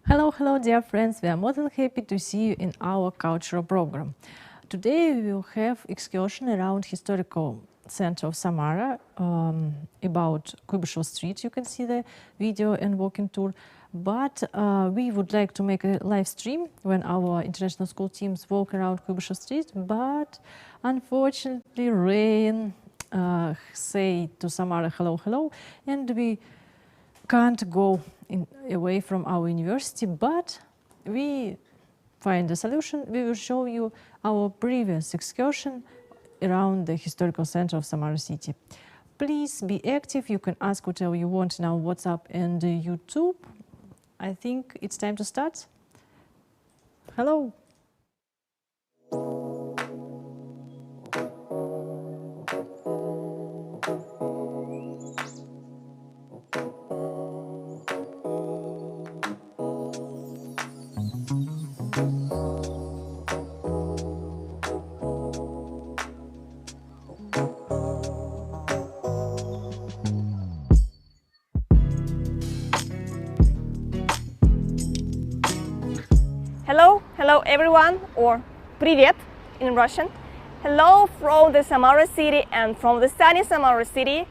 Hello, dear friends. We are more than happy to see you in our cultural program. Today we will have excursion around historical center of Samara, about Kubishov Street. You can see the video and walking tour. But we would like to make a live stream when our international school teams walk around Kubishov Street. But unfortunately, rain say to Samara hello, and we can't go away from our university, but we find a solution. We will show you our previous excursion around the historical center of Samara city. Please be active. You can ask whatever you want in our WhatsApp and YouTube. I think it's time to start. Hello. Hello everyone, or Привет in Russian. Hello from the Samara city and from the sunny Samara city.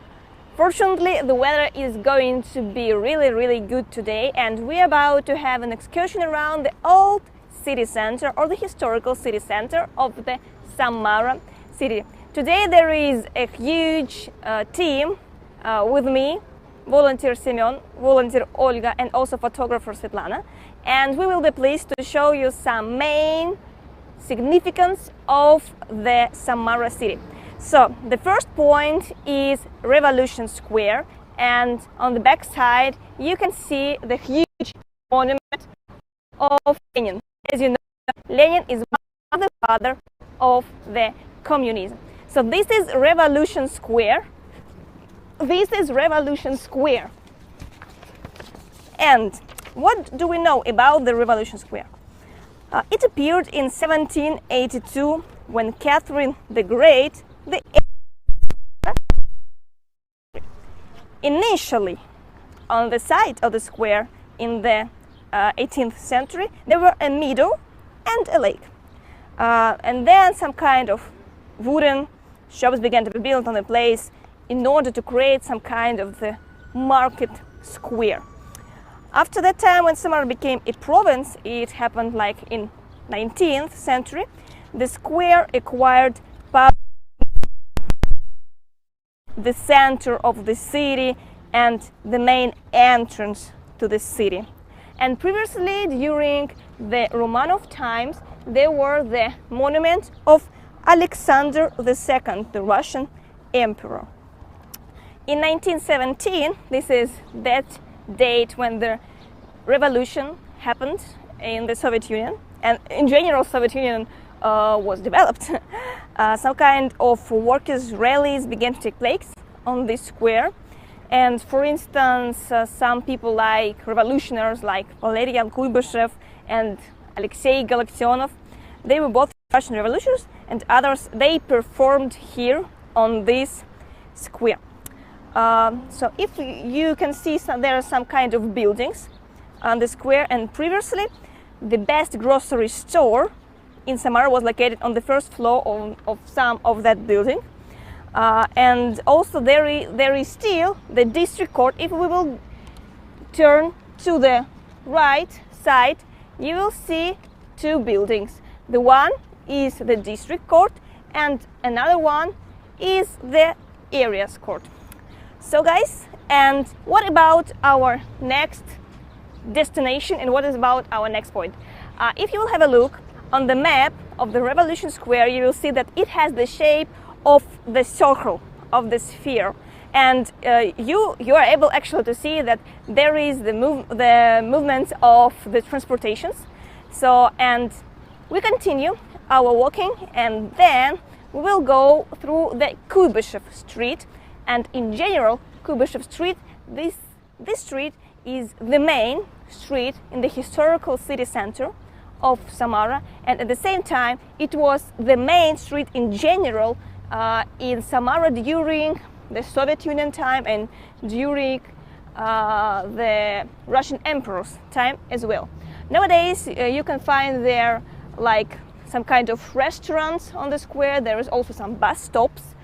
Fortunately, the weather is going to be really good today, and we're about to have an excursion around the old city center or the historical city center of the Samara city. Today there is a huge team with me, volunteer Semyon, volunteer Olga, and also photographer Svetlana. And we will be pleased to show you some main significance of the Samara city. So the first point is Revolution Square, and on the back side you can see the huge monument of Lenin. As you know, Lenin is one of the father of the communism. So this is Revolution Square. This is Revolution Square. And what do we know about the Revolution Square? It appeared in 1782 when Catherine the Great, initially on the site of the square in the 18th century, there were a meadow and a lake. And then some kind of wooden shops began to be built on the place in order to create some kind of the market square. After that time, when Samara became a province, it happened like in 19th century, the square acquired the center of the city and the main entrance to the city. And previously, during the Romanov times, there were the monument of Alexander II, the Russian emperor. In 1917, this is that date when the revolution happened in the Soviet Union, and in general Soviet Union was developed. Some kind of workers' rallies began to take place on this square, and for instance some people like revolutionaries like Valerian Kubishov and Alexei Galaktionov, they were both Russian revolutionaries, and others, they performed here on this square. So if you can see, there are some kind of buildings on the square, and previously the best grocery store in Samara was located on the first floor of some of that building. And also there is still the district court. If we will turn to the right side, you will see two buildings. The one is the district court and another one is the areas court. So guys, and what about our next destination, and what is about our next point? If you will have a look on the map of the Revolution Square, you will see that it has the shape of the circle, of the sphere, and you are able actually to see that there is the movement of the transportations. So, and we continue our walking, and then we will go through the Kubishov Street. And in general, Kubishov Street, this street is the main street in the historical city center of Samara, and at the same time it was the main street in general in Samara during the Soviet Union time and during the Russian emperor's time as well. Nowadays, you can find there like some kind of restaurants on the square. There is also some bus stops.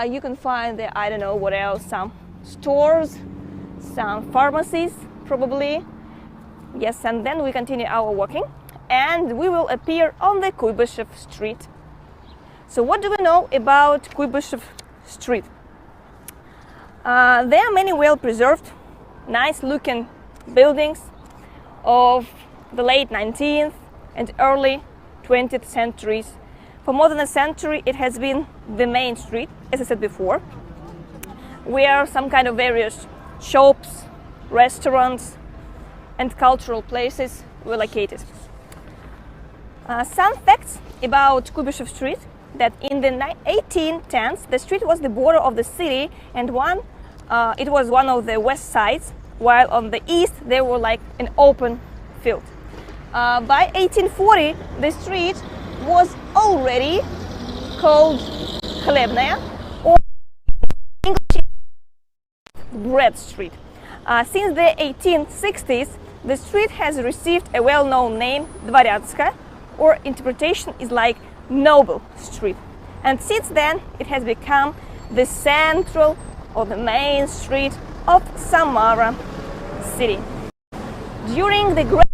You can find there, I don't know what else, some stores, some pharmacies probably. Yes, and then we continue our walking and we will appear on the Kubishov Street. So what do we know about Kubishov Street? There are many well-preserved, nice-looking buildings of the late 19th and early 20th centuries. For more than a century, it has been the main street, as I said before, where some kind of various shops, restaurants, and cultural places were located. Some facts about Kubishov Street: that in the 1810s, the street was the border of the city, and it was one of the west sides, while on the east there were like an open field. By 1840, the street was already called Khlebnaya, or in English Bread Street. Since the 1860s, the street has received a well-known name, Dvoryanskaya, or interpretation is like Noble Street. And since then, it has become the central or the main street of Samara city. During the Great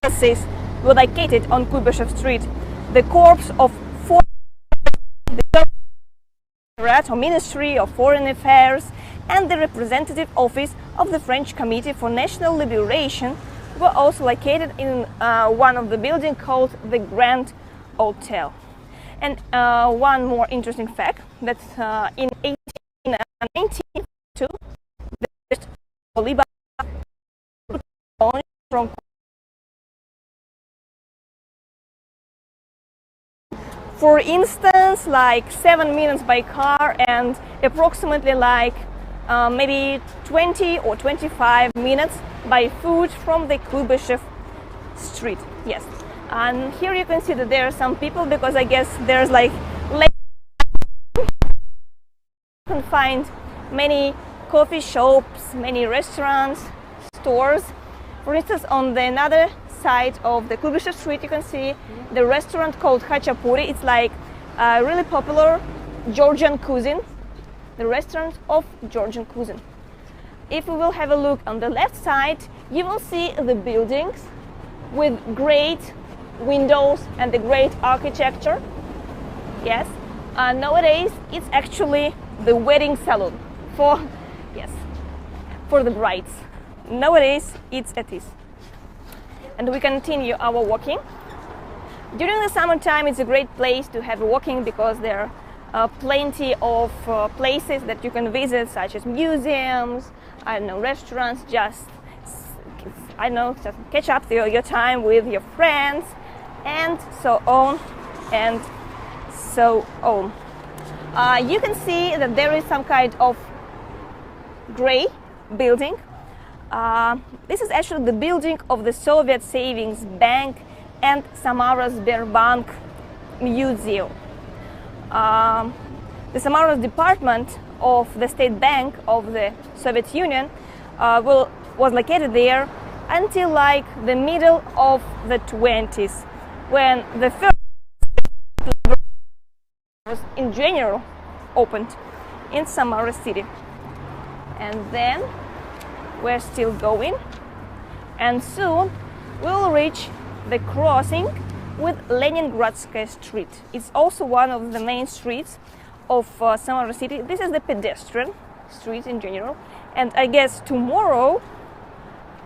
Crisis were located on Kubishov Street. The corps of the Ministry of Foreign Affairs and the representative office of the French Committee for National Liberation were also located in one of the buildings called the Grand Hotel. And one more interesting fact, that in 1892, the first Oliba from for instance, like 7 minutes by car and approximately like maybe 20 or 25 minutes by foot from the Kubishov Street. Yes, and here you can see that there are some people, because I guess there's like you can find many coffee shops, many restaurants, stores. For instance, on the another side of the Kubishov Street, you can see the restaurant called Khachapuri. It's like really popular Georgian cuisine, the restaurant of Georgian cuisine. If we will have a look on the left side, you will see the buildings with great windows and the great architecture. Yes, nowadays it's actually the wedding salon for the brides. Nowadays it's at this. And we continue our walking. During the summertime, it's a great place to have walking because there are plenty of places that you can visit, such as museums, I don't know, restaurants, just catch up your time with your friends, and so on and so on. You can see that there is some kind of gray building. This is actually the building of the Soviet Savings Bank and Samara's Sberbank Museum. The Samara's department of the State Bank of the Soviet Union was located there until like the middle of the 20s, when the first in general opened in Samara city. And then we're still going, and soon we'll reach the crossing with Leningradsky Street. It's also one of the main streets of Samara city. This is the pedestrian street in general, and I guess tomorrow,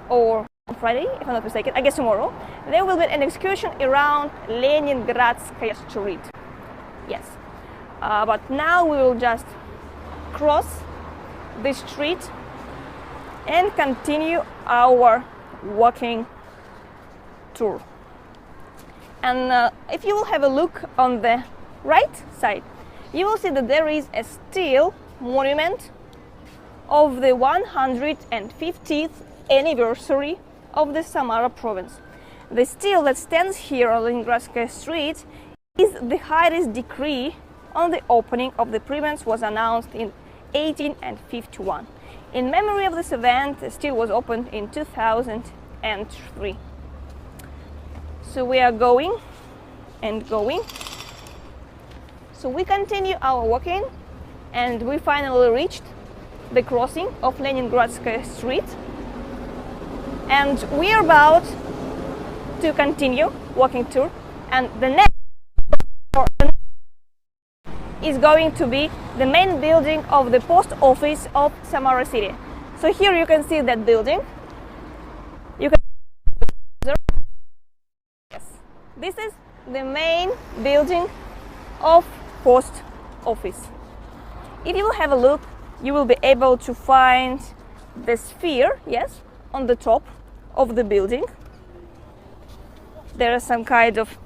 or on Friday, if I'm not mistaken, I guess tomorrow, there will be an excursion around Leningradsky Street. Yes, but now we will just cross the street and continue our walking tour. And if you will have a look on the right side, you will see that there is a steel monument of the 150th anniversary of the Samara province. The stele that stands here on Leningradsky Street is the highest decree on the opening of the province was announced in 1851. in memory of this event, the street was opened in 2003. So we are going and going. So we continue our walking and we finally reached the crossing of Leningradsky Street. And we are about to continue walking tour, and the next is going to be the main building of the post office of Samara city. So here you can see that building. You can yes, this is the main building of post office. If you will have a look, you will be able to find the sphere, yes, on the top of the building. There is some kind of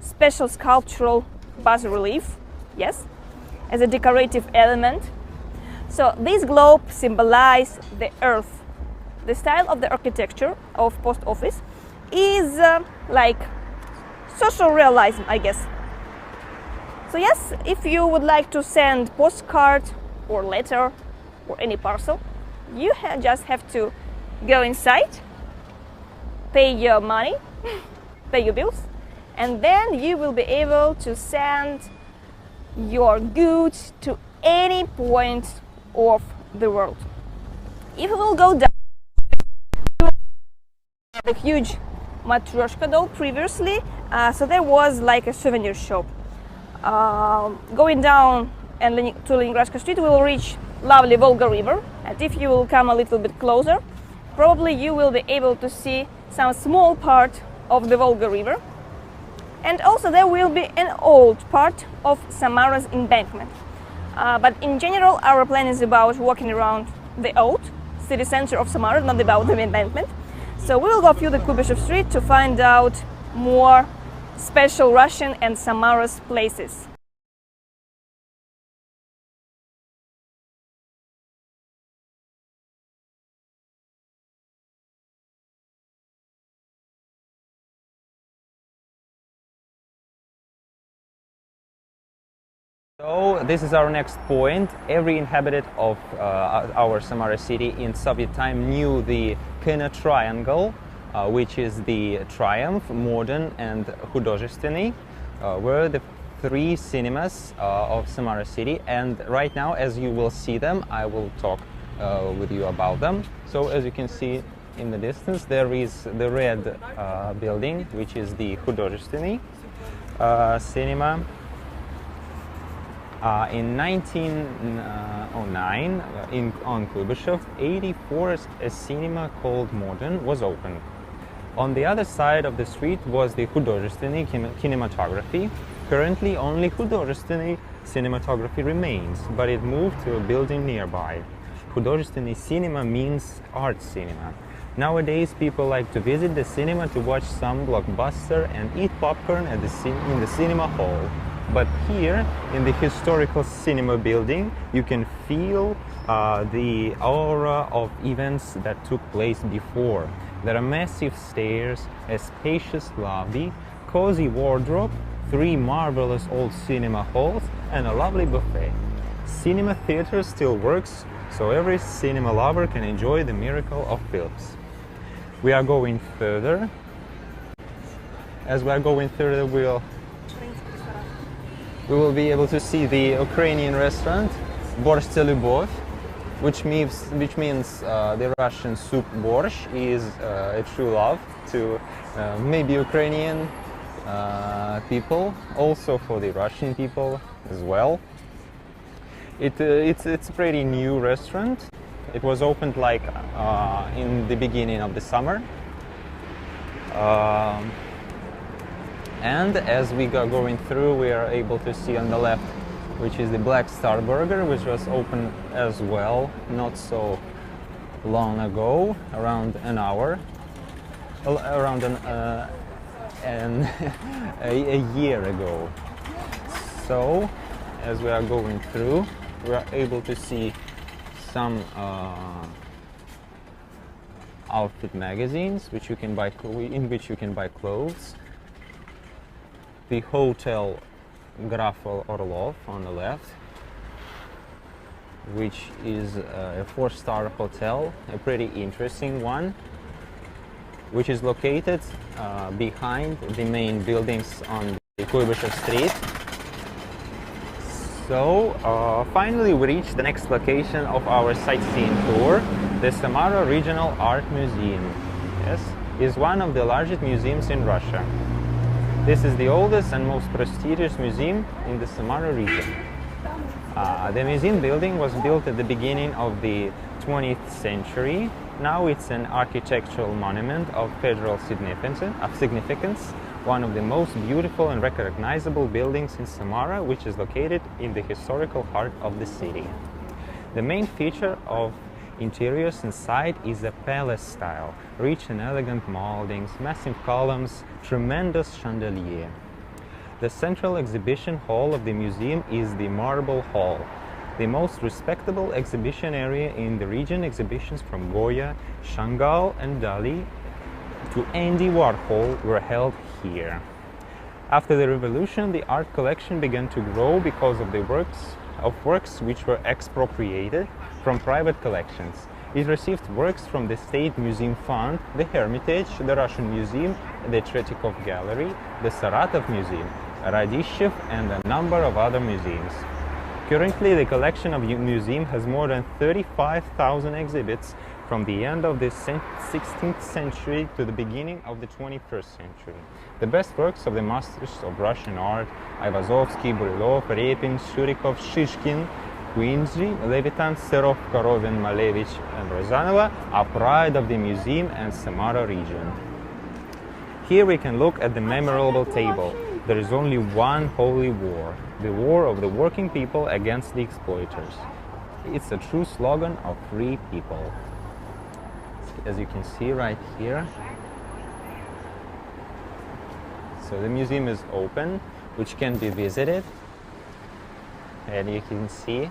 special sculptural bas-relief, yes, as a decorative element. So this globe symbolizes the earth. The style of the architecture of post office is like social realism, I guess. So yes, if you would like to send postcard or letter or any parcel, you just have to go inside, pay your money, pay your bills, and then you will be able to send your goods to any point of the world. If you will go down the huge Matryoshka doll previously, so there was like a souvenir shop. Going down and to Leningradsky Street, we will reach lovely Volga River, and if you will come a little bit closer, probably you will be able to see some small part of the Volga River. And also there will be an old part of Samara's embankment. But in general, our plan is about walking around the old city center of Samara, not about the embankment. So we will go through the Kubishov Street to find out more special Russian and Samara's places. So this is our next point. Every inhabitant of our Samara city in Soviet time knew the Pina Triangle, which is the Triumph, Modern and Художественный, were the three cinemas of Samara city. And right now, as you will see them, I will talk with you about them. So as you can see in the distance, there is the red building, which is the Художественный cinema. In 1909, on Kubishov, 84, a cinema called Modern was opened. On the other side of the street was the Художественный cinematography. Currently, only Художественный cinematography remains, but it moved to a building nearby. Художественный cinema means art cinema. Nowadays, people like to visit the cinema to watch some blockbuster and eat popcorn at in the cinema hall. But here, in the historical cinema building, you can feel the aura of events that took place before. There are massive stairs, a spacious lobby, cozy wardrobe, 3 marvelous old cinema halls, and a lovely buffet. Cinema theater still works, so every cinema lover can enjoy the miracle of films. We are going further. As we are going further, we will be able to see the Ukrainian restaurant Борщ це любов, which means the Russian soup borscht is a true love to maybe Ukrainian people, also for the Russian people as well. It's a pretty new restaurant. It was opened like in the beginning of the summer. And as we go going through, we are able to see on the left, which is the Black Star Burger, which was opened as well not so long ago, around an hour, around a year ago. So, as we are going through, we are able to see some outfit magazines, which you can buy in which you can buy clothes. The Hotel Graf Orlov on the left. which is a 4-star hotel, a pretty interesting one, which is located behind the main buildings on the Kubishov Street. So finally we reached the next location of our sightseeing tour, the Samara Regional Art Museum. Yes, is one of the largest museums in Russia. This is the oldest and most prestigious museum in the Samara region. The museum building was built at the beginning of the 20th century. Now it's an architectural monument of federal significance, one of the most beautiful and recognizable buildings in Samara, which is located in the historical heart of the city. The main feature of interiors inside is a palace style, rich and elegant moldings, massive columns, tremendous chandelier. The central exhibition hall of the museum is the Marble Hall, the most respectable exhibition area in the region. Exhibitions from Goya, Chagall and Dali to Andy Warhol were held here. After the revolution, the art collection began to grow because of the works which were expropriated from private collections. It received works from the State Museum Fund, the Hermitage, the Russian Museum, the Tretyakov Gallery, the Saratov Museum, Radищev and a number of other museums. Currently, the collection of the museum has more than 35,000 exhibits from the end of the 16th century to the beginning of the 21st century. The best works of the masters of Russian art, Ayvazovsky, Brylov, Repin, Shurikov, Shishkin, Kuinji, Levitan, Serov, Korovin, Malevich and Rozanova are pride of the museum and Samara region. Here we can look at the memorable table. There is only one holy war, the war of the working people against the exploiters. It's a true slogan of free people. As you can see right here. So the museum is open, which can be visited. And you can see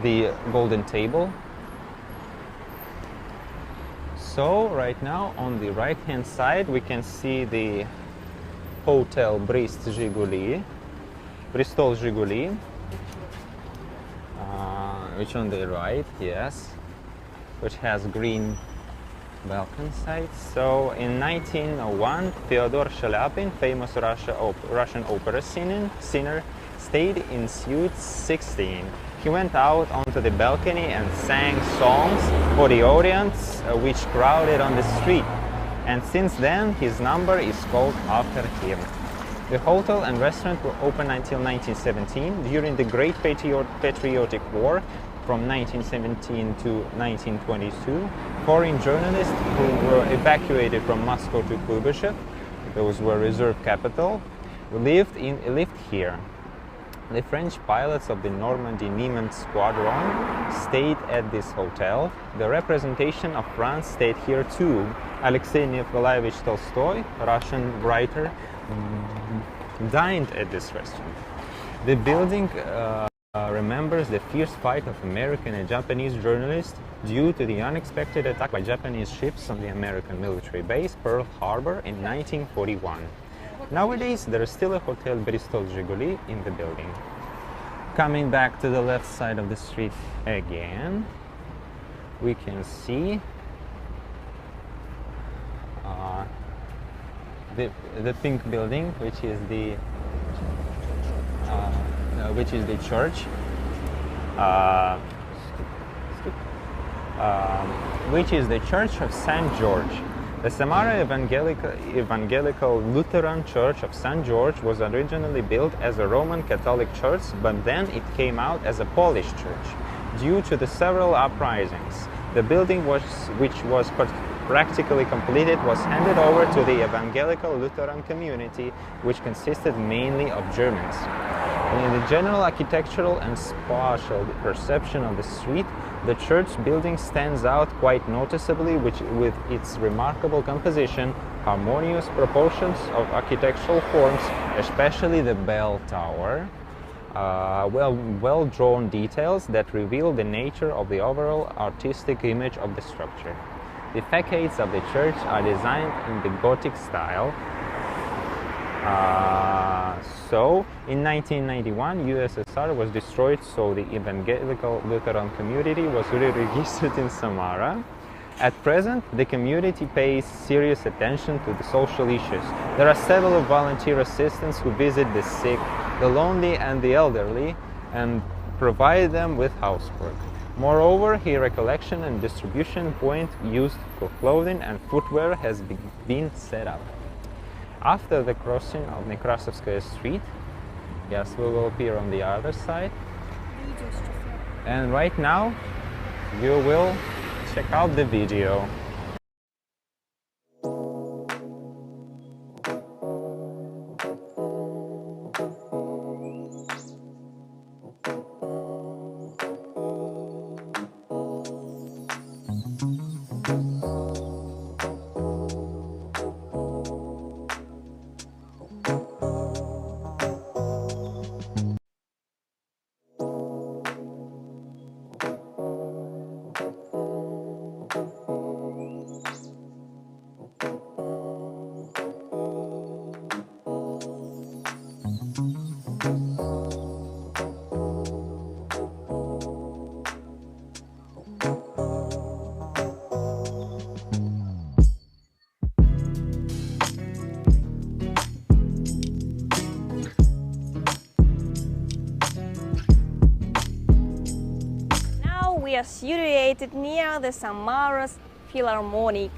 the golden table. So right now on the right hand side we can see the Hotel Bristol Zhiguli, which on the right, yes, which has green balcony sides. So in 1901, Fyodor Shaliapin, famous Russian opera singer, stayed in Suite 16. He went out onto the balcony and sang songs for the audience, which crowded on the street. And since then, his number is called after him. The hotel and restaurant were open until 1917. During the Great Patriotic War, from 1917 to 1922, foreign journalists who were evacuated from Moscow to Kubishov, those were reserve capital, lived here. The French pilots of the Normandy Niemann Squadron stayed at this hotel. The representation of France stayed here too. Alexei Nikolaevich Tolstoy, Russian writer, dined at this restaurant. The building remembers the fierce fight of American and Japanese journalists due to the unexpected attack by Japanese ships on the American military base Pearl Harbor in 1941. Nowadays, there is still a Hotel Bristol Zhiguli in the building. Coming back to the left side of the street again, we can see the pink building, which is the church, which is the Church of St. George. The Samara Evangelical Lutheran Church of St. George was originally built as a Roman Catholic church, but then it came out as a Polish church. Due to the several uprisings, the building, which was practically completed, was handed over to the Evangelical Lutheran community, which consisted mainly of Germans. In the general architectural and spatial perception of the street, the church building stands out quite noticeably with its remarkable composition, harmonious proportions of architectural forms, especially the bell tower, well-drawn details that reveal the nature of the overall artistic image of the structure. The facades of the church are designed in the Gothic style, So, in 1991, USSR was destroyed, so the evangelical Lutheran community was re-registered in Samara. At present, the community pays serious attention to the social issues. There are several volunteer assistants who visit the sick, the lonely and the elderly and provide them with housework. Moreover, here a collection and distribution point used for clothing and footwear has been set up. After the crossing of Strukkovsky Street, yes, we will appear on the other side. And right now, you will check out the video. We are situated near the Samara's Philharmonic.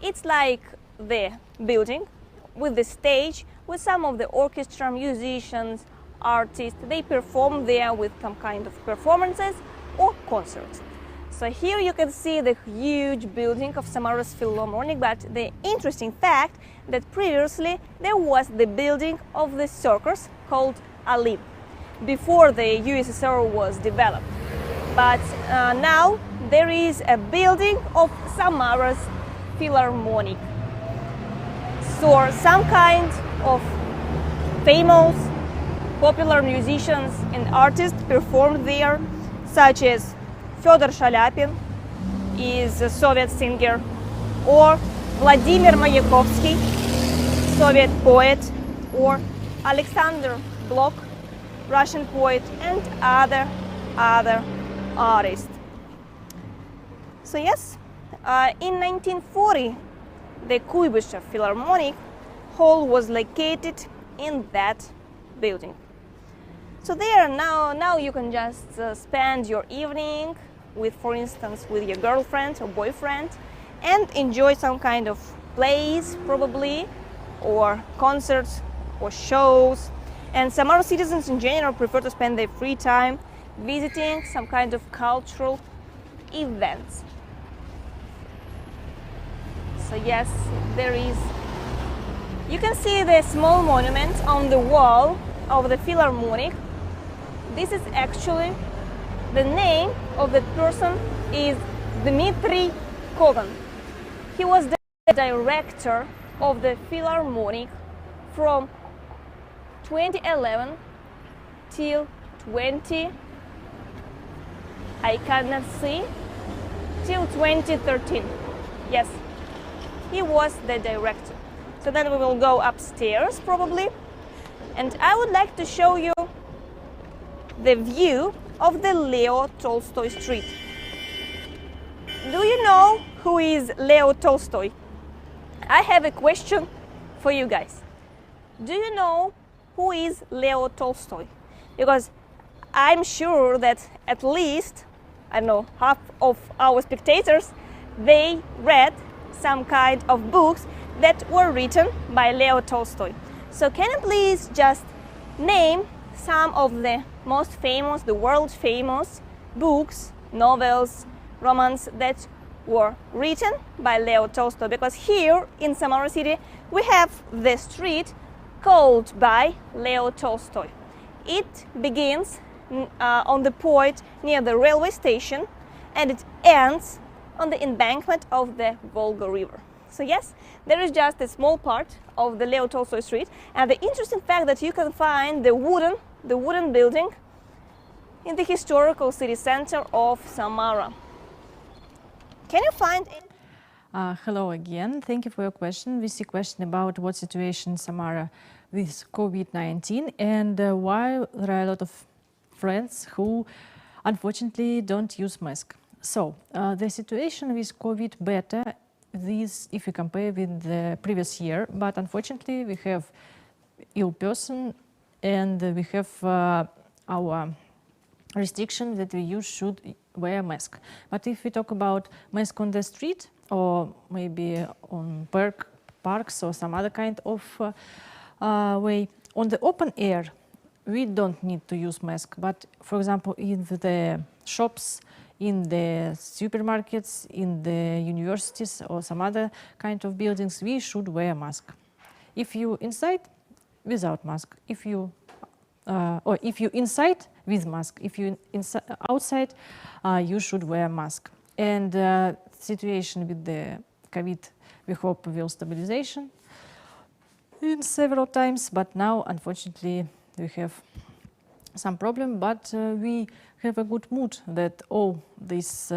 It's like the building with the stage with some of the orchestra, musicians, artists. They perform there with some kind of performances or concerts. So here you can see the huge building of Samara's Philharmonic, but the interesting fact that previously there was the building of the circus called Alim before the USSR was developed. But now there is a building of Samara's Philharmonic. So some kind of famous, popular musicians and artists performed there, such as Fedor Shalyapin, is a Soviet singer, or Vladimir Mayakovsky, Soviet poet, or Alexander Blok, Russian poet, and other artists. So yes, in 1940, the Kubishov Philharmonic Hall was located in that building. So there now you can just spend your evening with, for instance, with your girlfriend or boyfriend and enjoy some kind of plays probably, or concerts or shows. And Samara citizens in general prefer to spend their free time visiting some kind of cultural events. So yes, there is. You can see the small monument on the wall of the Philharmonic. This is actually the name of the person is Dmitry Kogan. He was the director of the Philharmonic from 2011 till 2013. Yes, he was the director. So then we will go upstairs probably, and I would like to show you the view of the Leo Tolstoy Street. Do you know who is Leo Tolstoy? I have a question for you guys. Do you know who is Leo Tolstoy? Because I'm sure that at least, I don't know, half of our spectators, they read some kind of books that were written by Leo Tolstoy. So can you please just name some of the most famous, the world famous books, novels, romans that were written by Leo Tolstoy? Because here in Samara city we have the street called by Leo Tolstoy. It begins on the point near the railway station and it ends on the embankment of the Volga River. So yes, there is just a small part of the Leo Tolstoy Street, and the interesting fact that you can find the wooden building in the historical city center of Samara. Can you find it? Hello again. Thank you for your question. We see a question about what situation in Samara with COVID-19 and why there are a lot of friends who unfortunately don't use mask. So the situation with COVID better this if you compare with the previous year, but unfortunately we have ill person and we have our restriction that we should wear mask. But if we talk about mask on the street or maybe on parks or some other kind of way, on the open air, we don't need to use mask. But for example, in the shops, in the supermarkets, in the universities or some other kind of buildings, we should wear mask. If you inside, without mask. If you inside, with mask. If you outside, you should wear mask. And situation with the COVID, we hope will stabilization in several times. But now, unfortunately, we have some problem. But we have a good mood that all this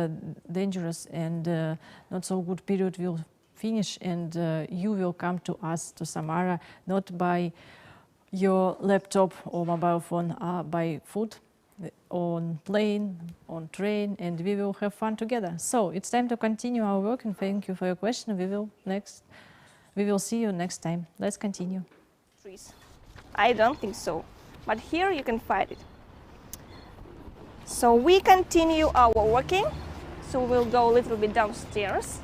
dangerous and not so good period will finish, and you will come to us to Samara not by your laptop or mobile phone, by foot, on plane, on train, and we will have fun together. So it's time to continue our work, and thank you for your question. We will see you next time. Let's continue. Trees. I don't think so, but here you can find it. So we continue our walking. So we'll go a little bit downstairs.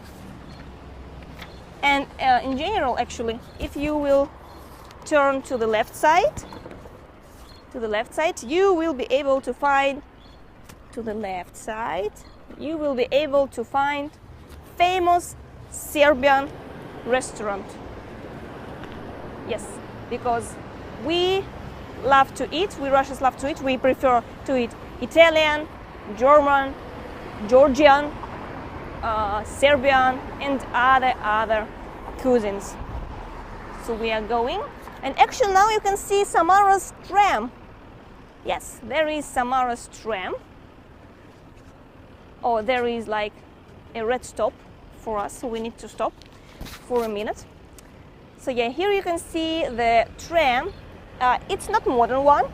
And in general, actually, if you will turn to the left side, you will be able to find famous Serbian restaurant. Yes, because we love to eat, we Russians love to eat, we prefer to eat Italian, German, Georgian, Serbian and other cuisines. So we are going, and actually now you can see Samara's tram. Yes, there is Samara's tram. Oh, there is like a red stop for us, so we need to stop for a minute. So yeah, here you can see the tram. It's not modern one,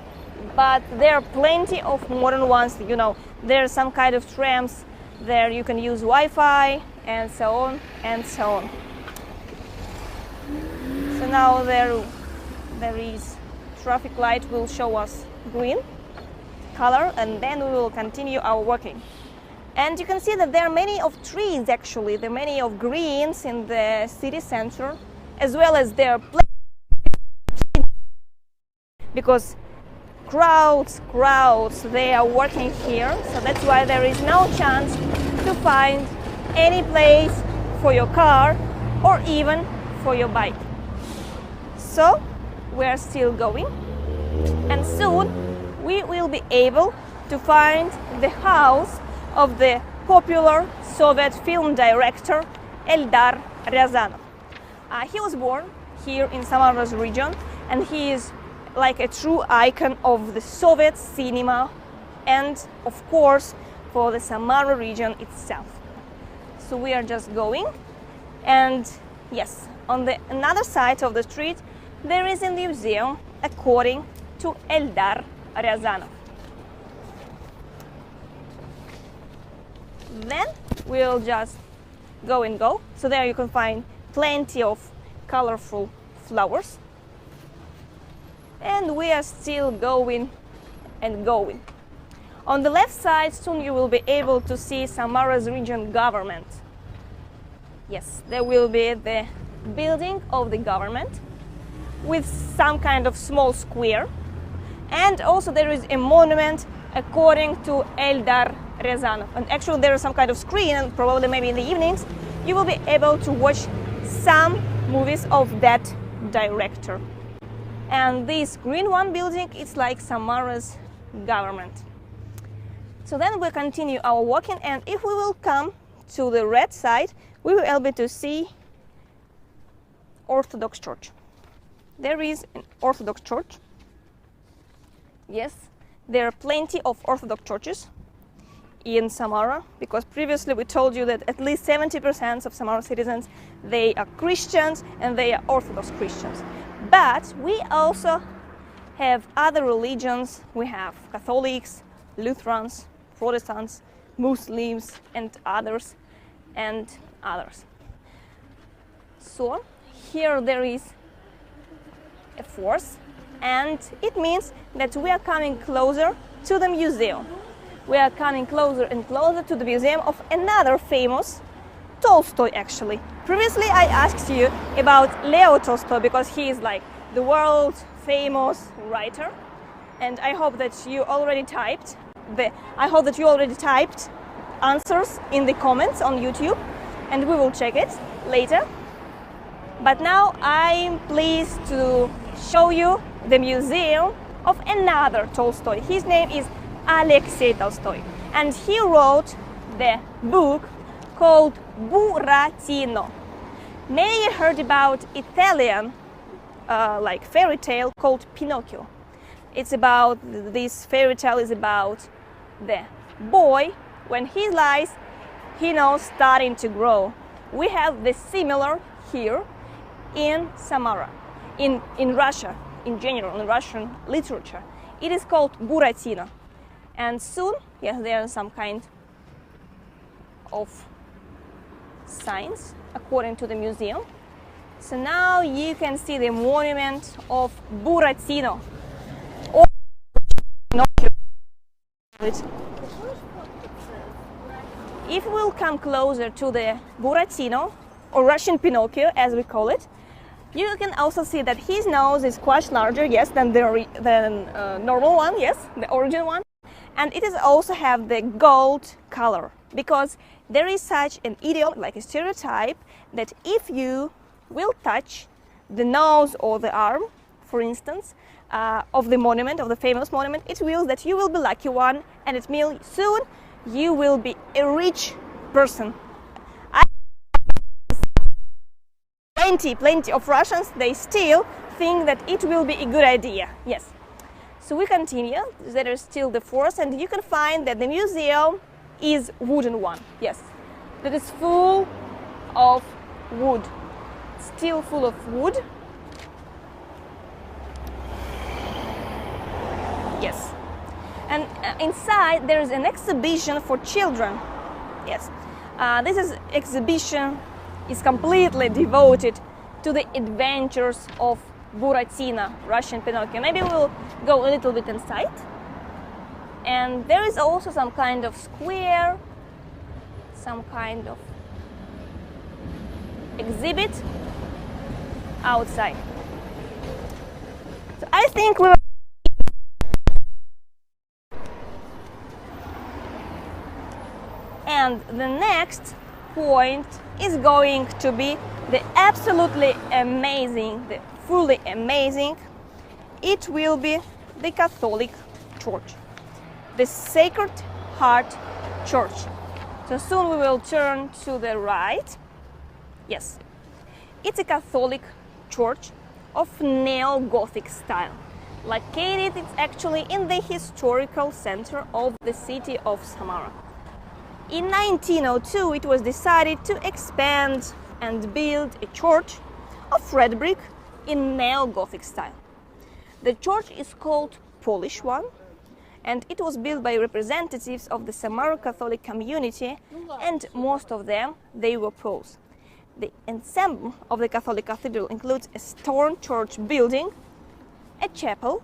but there are plenty of modern ones. You know, there are some kind of trams there you can use Wi-Fi and so on and so on. So now there is traffic light will show us green color, and then we will continue our walking. And you can see that there are many of trees actually, there are many of greens in the city center, as well as there are because crowds, they are working here, so that's why there is no chance to find any place for your car or even for your bike. So we are still going, and soon we will be able to find the house of the popular Soviet film director Eldar Ryazanov. He was born here in Samara's region, and he is like a true icon of the Soviet cinema and, of course, for the Samara region itself. So we are just going, and yes, on the another side of the street there is a museum according to Eldar Ryazanov. Then we'll just go and go. So there you can find plenty of colorful flowers. And we are still going and going. On the left side, soon you will be able to see Samara's region government. Yes, there will be the building of the government with some kind of small square. And also there is a monument according to Eldar Ryazanov. And actually there is some kind of screen, and probably maybe in the evenings you will be able to watch some movies of that director. And this green one building is like Samara's government. So then we'll continue our walking, and if we will come to the red side, we will be able to see Orthodox Church. There is an Orthodox Church. Yes, there are plenty of Orthodox churches in Samara, because previously we told you that at least 70% of Samara citizens, they are Christians and they are Orthodox Christians. But we also have other religions. We have Catholics, Lutherans, Protestants, Muslims, and others. So here there is a force, and it means that we are coming closer to the museum. We are coming closer and closer to the museum of another famous Tolstoy, actually. Previously I asked you about Leo Tolstoy because he is like the world famous writer, and I hope that you already typed answers in the comments on YouTube, and we will check it later. But now I'm pleased to show you the museum of another Tolstoy. His name is Alexei Tolstoy, and he wrote the book called Burazino. Maybe you heard about Italian like fairy tale called Pinocchio. This fairy tale is about the boy when he lies, he knows starting to grow. We have the similar here in Samara, in Russia, in general, in Russian literature. It is called Burazino. And soon, yes, there are some kind of signs according to the museum. So now you can see the monument of Burazino. Or if we'll come closer to the Burazino, or Russian Pinocchio as we call it, you can also see that his nose is quite larger, yes, than the normal one, yes, the original one. And it is also have the gold color, because there is such an idiom, like a stereotype, that if you will touch the nose or the arm, for instance, of the monument, of the famous monument, it means that you will be lucky one, and it means soon you will be a rich person. Plenty of Russians, they still think that it will be a good idea, yes. So we continue, there is still the forest, and you can find that the museum is wooden one, yes. That is full of wood, still full of wood. Yes. And inside there is an exhibition for children, yes. This exhibition is completely devoted to the adventures of Burazino, Russian Pinocchio. Maybe we'll go a little bit inside. And there is also some kind of square, some kind of exhibit outside. So I think we will. And the next point is going to be the absolutely amazing, the fully amazing. It will be the Catholic Church, the Sacred Heart Church. So soon we will turn to the right. Yes, it's a Catholic church of neo-Gothic style. Located, it's actually in the historical center of the city of Samara. In 1902, it was decided to expand and build a church of red brick in neo-Gothic style. The church is called Polish one, and it was built by representatives of the Samara Catholic community, and most of them, they were Poles. The ensemble of the Catholic cathedral includes a stone church building, a chapel,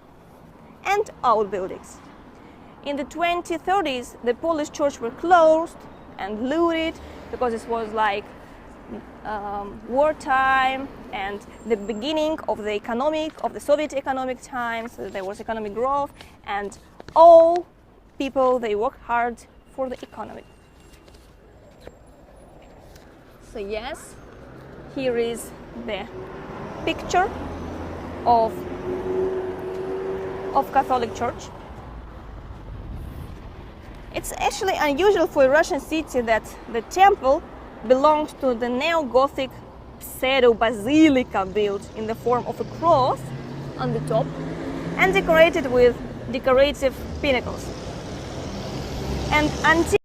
and outbuildings. In the 2030s, the Polish church were closed and looted because it was like wartime and the beginning of the Soviet economic times. So there was economic growth, and all people, they worked hard for the economy. So yes, here is the picture of Catholic Church. It's actually unusual for a Russian city that the temple belongs to the neo-Gothic pseudo-basilica built in the form of a cross on the top and decorated with decorative pinnacles. And until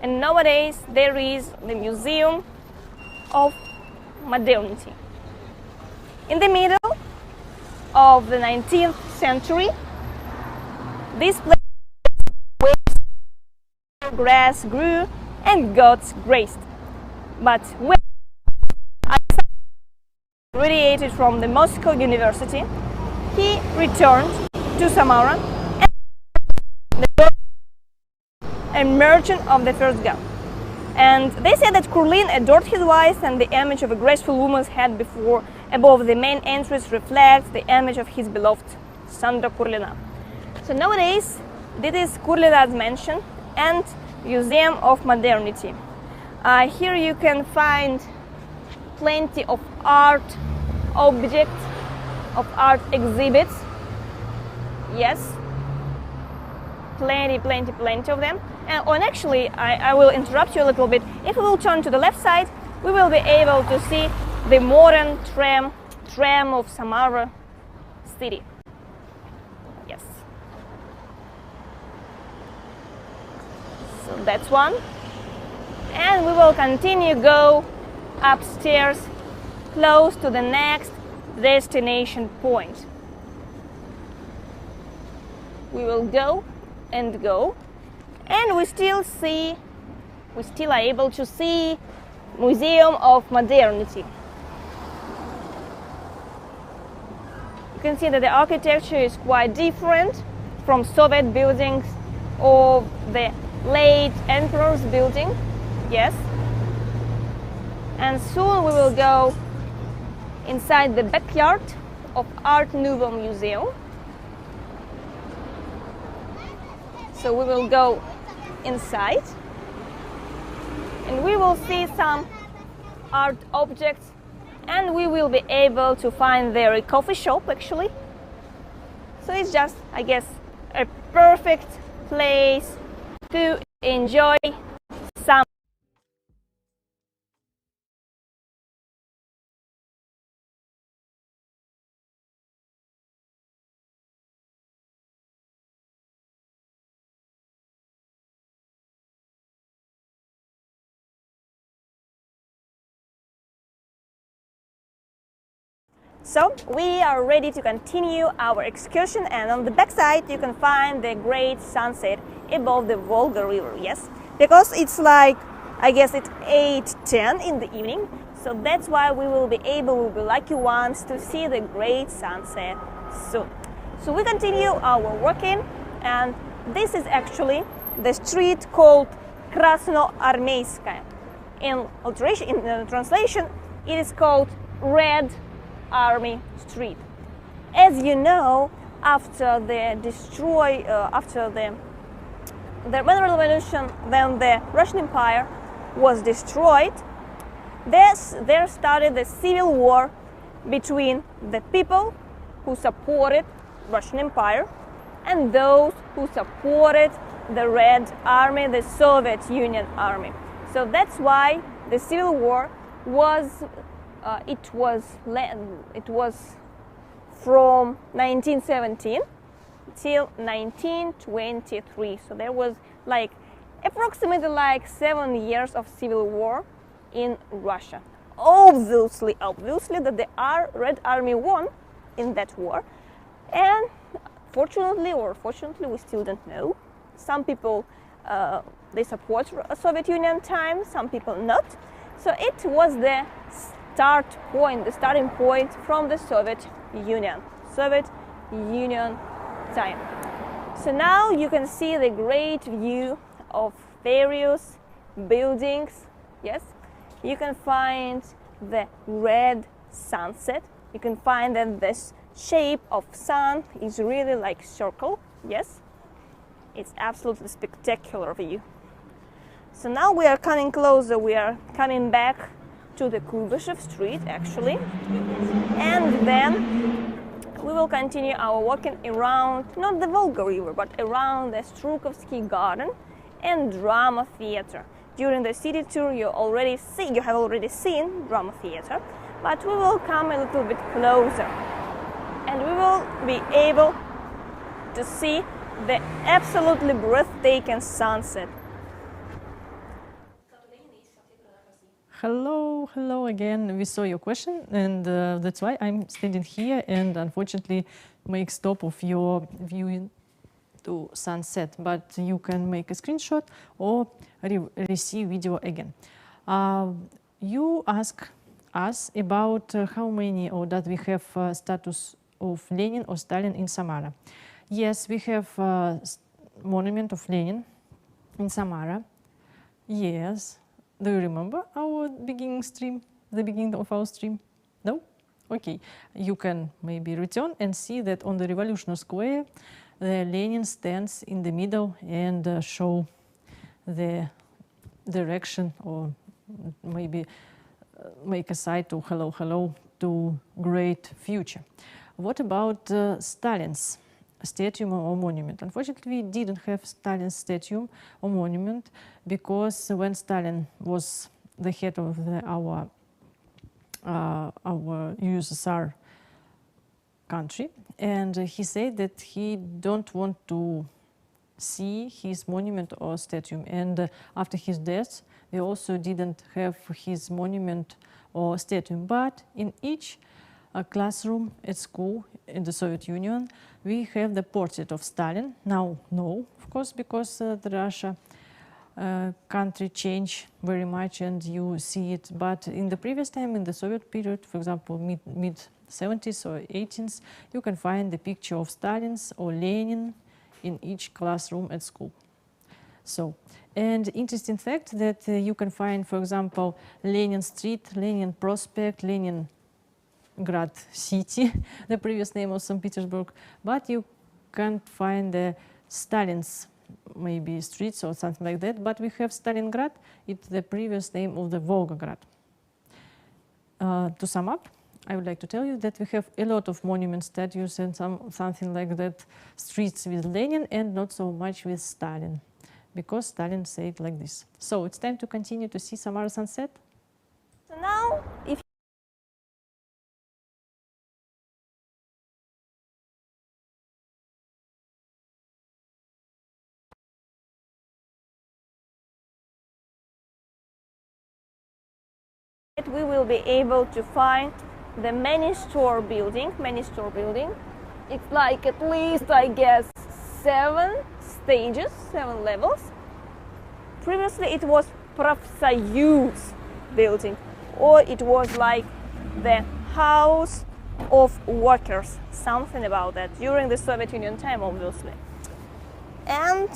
And nowadays there is the Museum of Modernity. In the middle of the 19th century, this place where grass grew and gods grazed. But when radiated from the Moscow University, he returned to Samara and a merchant of the first gun. And they said that Kurlin adored his wife, and the image of a graceful woman's head above the main entrance reflects the image of his beloved Sandra Kurlina. So nowadays, this is Kurlina's mansion and Museum of Modernity. Here you can find plenty of art objects, of art exhibits. Yes, plenty of them. And actually, I will interrupt you a little bit. If we will turn to the left side, we will be able to see the modern tram of Samara city. Yes. So that's one. And we will continue go upstairs close to the next destination point. We will go and go, and we still are able to see Museum of Modernity. You can see that the architecture is quite different from Soviet buildings or the late emperor's building. Yes. And soon we will go inside the backyard of Art Nouveau Museum. So we will go inside and we will see some art objects, and we will be able to find there a coffee shop actually. So it's just, I guess, a perfect place to enjoy some So we are ready to continue our excursion, and on the back side you can find the great sunset above the Volga River. Yes, because it's like, I guess it's 8:10 in the evening, so that's why we'll be lucky ones to see the great sunset soon. So we continue our walking, and this is actually the street called Krasnoarmeyskaya. In translation, it is called Red Army Street. As you know, after the Russian Revolution, when the Russian Empire was destroyed, there started the civil war between the people who supported Russian Empire and those who supported the Red Army, the Soviet Union Army. So that's why the civil war was it was from 1917 till 1923. So there was like approximately 7 years of civil war in Russia. Obviously that the Red Army won in that war, and fortunately or fortunately, we still don't know. Some people they support Soviet Union time, some people not. So it was the starting point from the Soviet Union time. So now you can see the great view of various buildings. Yes, you can find the red sunset. You can find that this shape of sun is really like circle. Yes, it's absolutely spectacular view. So now we are coming closer. We are coming back to the Kubishov Street actually, and then we will continue our walking around not the Volga River but around the Strukkovsky Garden and Drama Theater. During the city tour you have already seen Drama Theater, but we will come a little bit closer and we will be able to see the absolutely breathtaking sunset. hello again. We saw your question, and that's why I'm standing here and unfortunately make stop of your viewing to sunset. But you can make a screenshot or receive video again. You ask us about how many or that we have status of Lenin or Stalin in Samara. Yes, we have monument of Lenin in Samara. Yes. Do you remember our beginning stream, the beginning of our stream? No? Okay. You can maybe return and see that on the Revolution Square, Lenin stands in the middle and show the direction, or maybe make a side to hello, hello to great future. What about Stalin's statue or monument? Unfortunately, we didn't have Stalin's statue or monument because when Stalin was the head of our USSR country, and he said that he don't want to see his monument or statue. And after his death, we also didn't have his monument or statue. But in each classroom at school in the Soviet Union, we have the portrait of Stalin. Now, no, of course, because the Russia country changed very much and you see it. But in the previous time, in the Soviet period, for example, mid 70s or 80s, you can find the picture of Stalin's or Lenin in each classroom at school. So, and interesting fact that you can find, for example, Lenin Street, Lenin Prospect, Leningrad City, the previous name of St. Petersburg, but you can't find the Stalin's maybe streets or something like that. But we have Stalingrad, it's the previous name of the Volgograd. To sum up, I would like to tell you that we have a lot of monument statues and something like that, streets with Lenin and not so much with Stalin, because Stalin said like this. So it's time to continue to see Samara sunset. So now, if we will be able to find the many-store building. It's like at least, I guess, 7 stages, 7 levels. Previously it was Profsoyuz building, or it was like the house of workers, something about that, during the Soviet Union time, obviously. And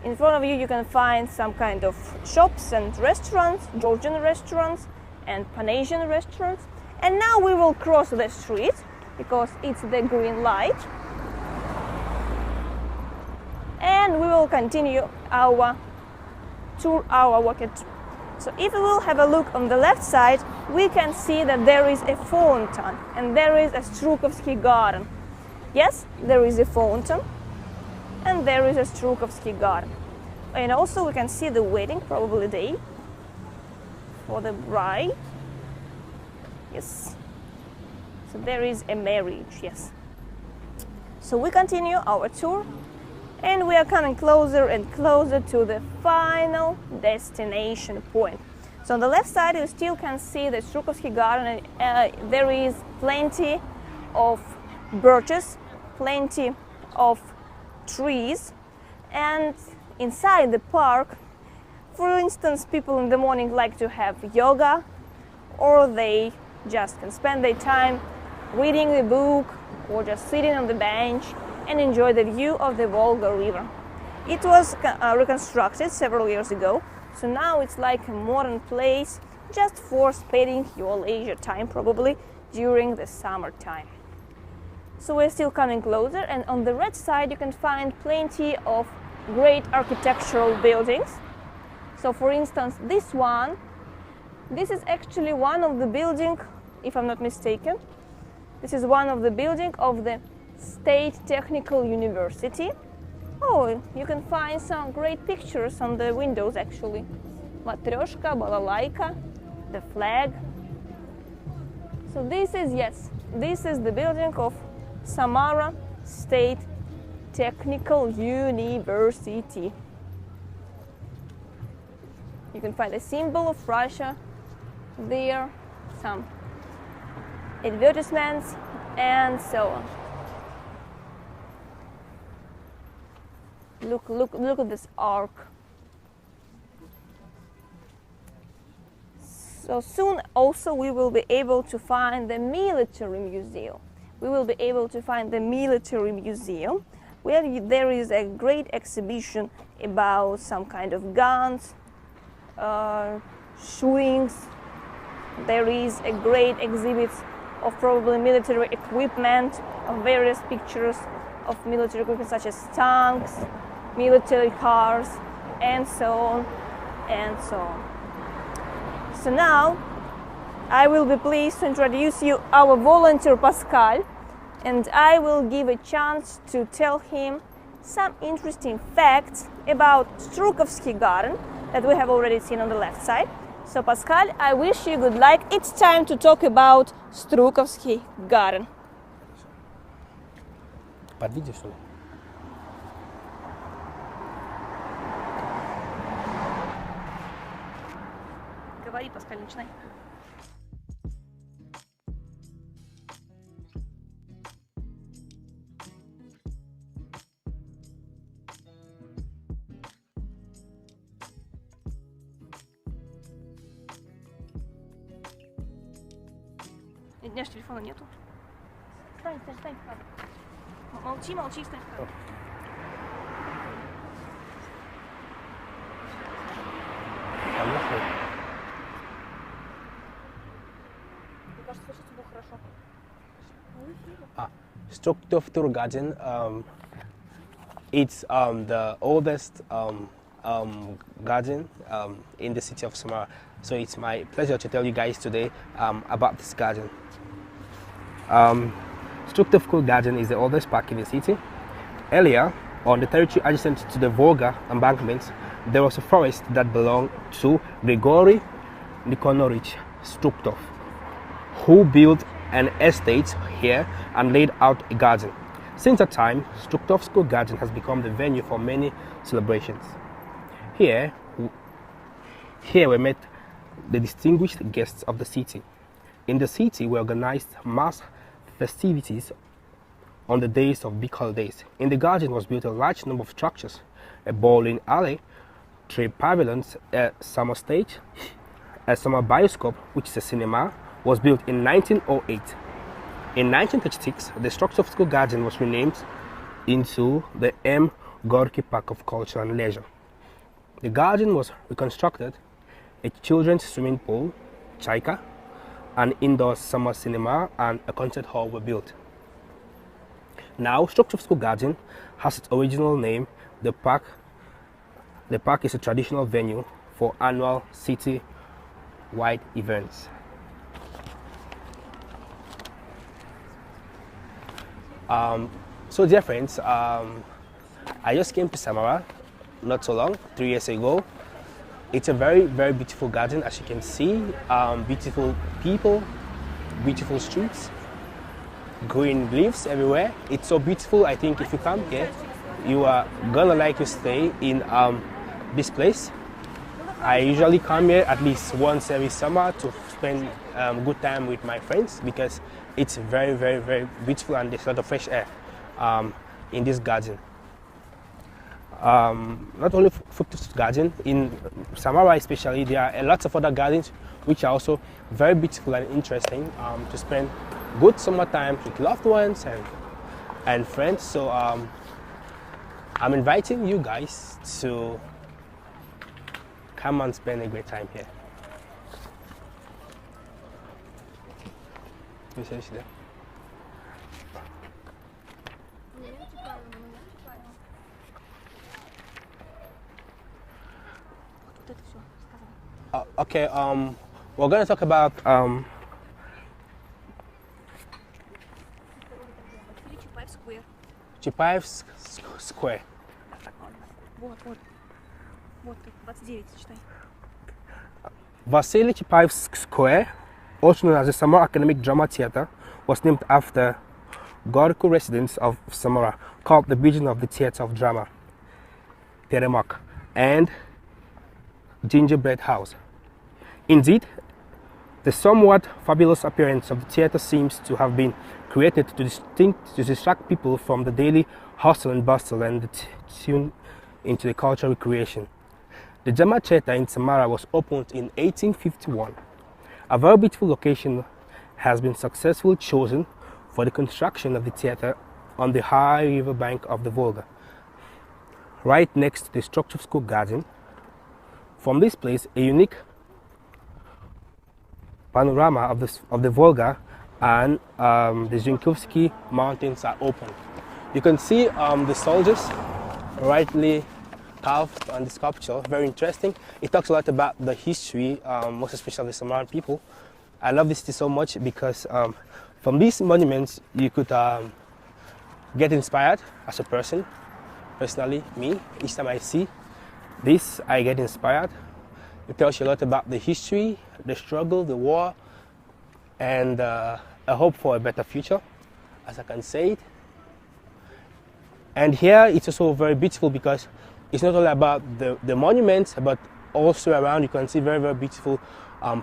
in front of you, you can find some kind of shops and restaurants, Georgian restaurants and Pan-Asian restaurants. And now we will cross the street because it's the green light. And we will continue our tour, our walk. So if we will have a look on the left side, we can see that there is a fountain and there is a Strukkovsky Garden. Yes, there is a fountain and there is a Strukkovsky Garden. And also we can see the wedding, probably day for the bride. Yes. So there is a marriage, yes. So we continue our tour and we are coming closer and closer to the final destination point. So on the left side you still can see the Strukkovsky Garden, and there is plenty of birches, plenty of trees, and inside the park, for instance, people in the morning like to have yoga, or they just can spend their time reading a book or just sitting on the bench and enjoy the view of the Volga River. It was reconstructed several years ago, so now it's like a modern place just for spending your leisure time, probably during the summertime. So we're still coming closer, and on the right side you can find plenty of great architectural buildings. So for instance, this is actually one of the buildings, if I'm not mistaken. This is one of the buildings of the State Technical University. Oh, you can find some great pictures on the windows actually. Matryoshka, balalaika, the flag. So this is, yes, this is the building of Samara State Technical University. You can find a symbol of Russia there, some advertisements, and so on. Look at this arc. So soon also we will be able to find the military museum. We will be able to find the military museum where there is a great exhibition about some kind of guns, shootings. There is a great exhibit of probably military equipment, of various pictures of military equipment such as tanks, military cars, and so on and so on. So now I will be pleased to introduce you our volunteer Pascal, and I will give a chance to tell him some interesting facts about Strukkovsky Garden that we have already seen on the left side. So Pascal, I wish you good luck. It's time to talk about Strukkovsky Garden. Под видео, что ли? Говори, Паскаль, начинай. У меня же телефона нету. Встань в кадр. Молчи, встань в кадр. Мне кажется, слышится было хорошо. Strukkovsky Garden, it's the oldest garden in the city of Samara. So it's my pleasure to tell you guys today about this garden. Strukkovsky Garden is the oldest park in the city. Earlier, on the territory adjacent to the Volga embankment, there was a forest that belonged to Grigory Nikolaevich Struktov, who built an estate here and laid out a garden. Since that time, Strukkovsky Garden has become the venue for many celebrations. Here we met the distinguished guests of the city. In the city, we organized mass festivities on the days of big holidays. In the garden was built a large number of structures: a bowling alley, 3 pavilions, a summer stage, a summer bioscope, which is a cinema, was built in 1908. In 1936, the Strukkovsky Garden was renamed into the M. Gorky Park of Culture and Leisure. The garden was reconstructed, a children's swimming pool, chaika, an indoor summer cinema, and a concert hall were built. Now, Strukkovsky Garden has its original name. The park is a traditional venue for annual city-wide events. So dear friends, I just came to Samara not so long, 3 years ago. It's a very, very beautiful garden, as you can see. Beautiful people, beautiful streets, green leaves everywhere. It's so beautiful. I think if you come here, you are gonna like to stay in this place. I usually come here at least once every summer to spend good time with my friends, because it's very, very, very beautiful, and there's a lot of fresh air in this garden. Not only Strukkovsky Garden, in Samara especially, there are a lot of other gardens which are also very beautiful and interesting to spend good summer time with loved ones and friends. So I'm inviting you guys to come and spend a great time here. Okay, we're going to talk about Чапаев Square. Вот, 29 читай. Vasily Chapayev Square, also known as the Samara Academic Drama Theatre, was named after Gorky residents of Samara, called the region of the Theatre of Drama, Teremak, and Gingerbread House. Indeed, The somewhat fabulous appearance of the theatre seems to have been created to distract people from the daily hustle and bustle and tune into the cultural recreation. The Drama Theatre in Samara was opened in 1851. A very beautiful location has been successfully chosen for the construction of the theatre on the high river bank of the Volga, right next to the Strukkovsky Garden. From this place, a unique panorama of the Volga and the Strukkovsky mountains are open. You can see the soldiers rightly carved on the sculpture, very interesting. It talks a lot about the history, most especially the Samaran people. I love this city so much because from these monuments you could get inspired as a person. Personally, me, each time I see this, I get inspired. It tells you a lot about the history, the struggle, the war, and a hope for a better future, as I can say it. And here it's also very beautiful because it's not only about the monuments, but also around you can see very, very beautiful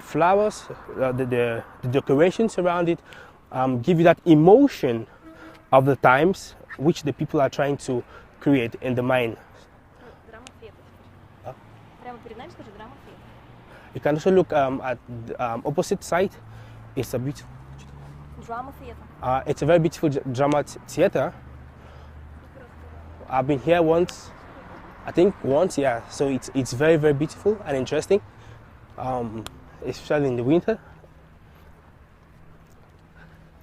flowers. The decorations around it give you that emotion of the times which the people are trying to create in the mind. You can also look at the opposite side. It's a beautiful Drama theater. it's a very beautiful drama theater. I've been here once, I think once, yeah. So it's very, very beautiful and interesting, especially in the winter.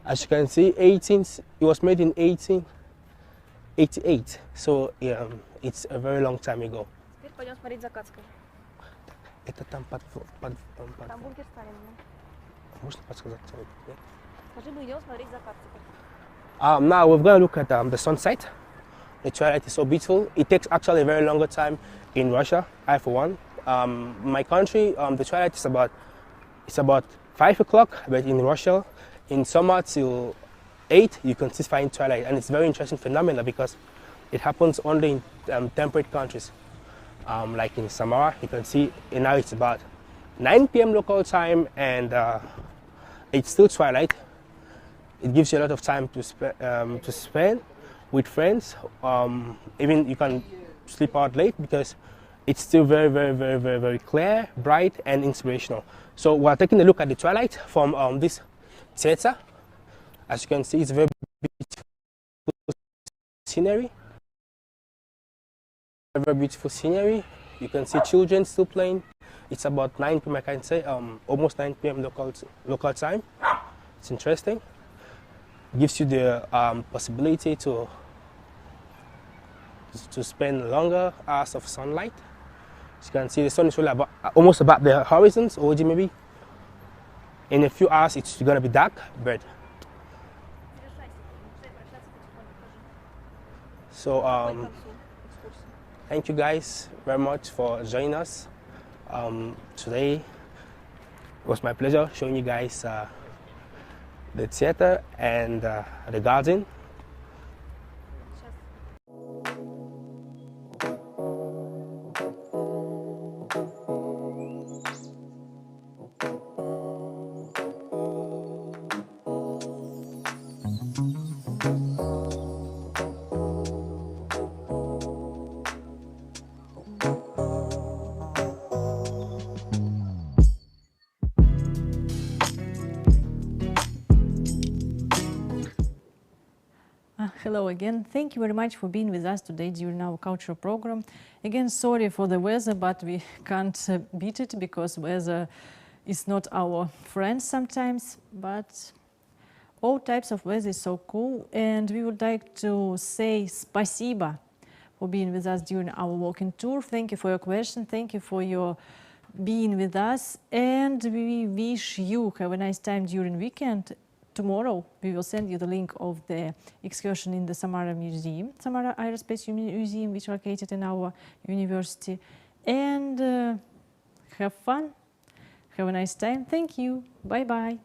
As you can see, it was made in 1888. So yeah, it's a very long time ago. Теперь пойдем смотреть Закатское. Это там под... Там бункер Сталина. Можно подсказать? Нет? Скажи, мы идем смотреть закат теперь. Now we're going to look at the sunset. The twilight is so beautiful. It takes actually a very longer time in Russia, I for one. My country, the twilight is about 5 o'clock, but in Russia, in summer till 8, you can still find twilight, and it's a very interesting phenomenon because it happens only in temperate countries. Like in Samara, you can see now it's about 9 p.m. local time, and it's still twilight. It gives you a lot of time to spend with friends. Even you can sleep out late because it's still very, very, very, very, very clear, bright, and inspirational. So we're taking a look at the twilight from this theater. As you can see, it's very beautiful scenery. Very beautiful scenery. You can see children still playing. It's about 9 p.m. I can say, almost 9 p.m. local time. It's interesting. Gives you the possibility to spend longer hours of sunlight. As you can see, the sun is really almost about the horizons, or maybe in a few hours it's gonna be dark, but so thank you guys very much for joining us today. It was my pleasure showing you guys the theater and the garden. Hello again. Thank you very much for being with us today during our cultural program. Again, sorry for the weather, but we can't beat it because weather is not our friend sometimes. But all types of weather is so cool, and we would like to say спасибо for being with us during our walking tour. Thank you for your question. Thank you for your being with us, and we wish you have a nice time during weekend. Tomorrow we will send you the link of the excursion in the Samara Museum, Samara Aerospace Museum, which is located in our university. And have fun, have a nice time. Thank you. Bye-bye.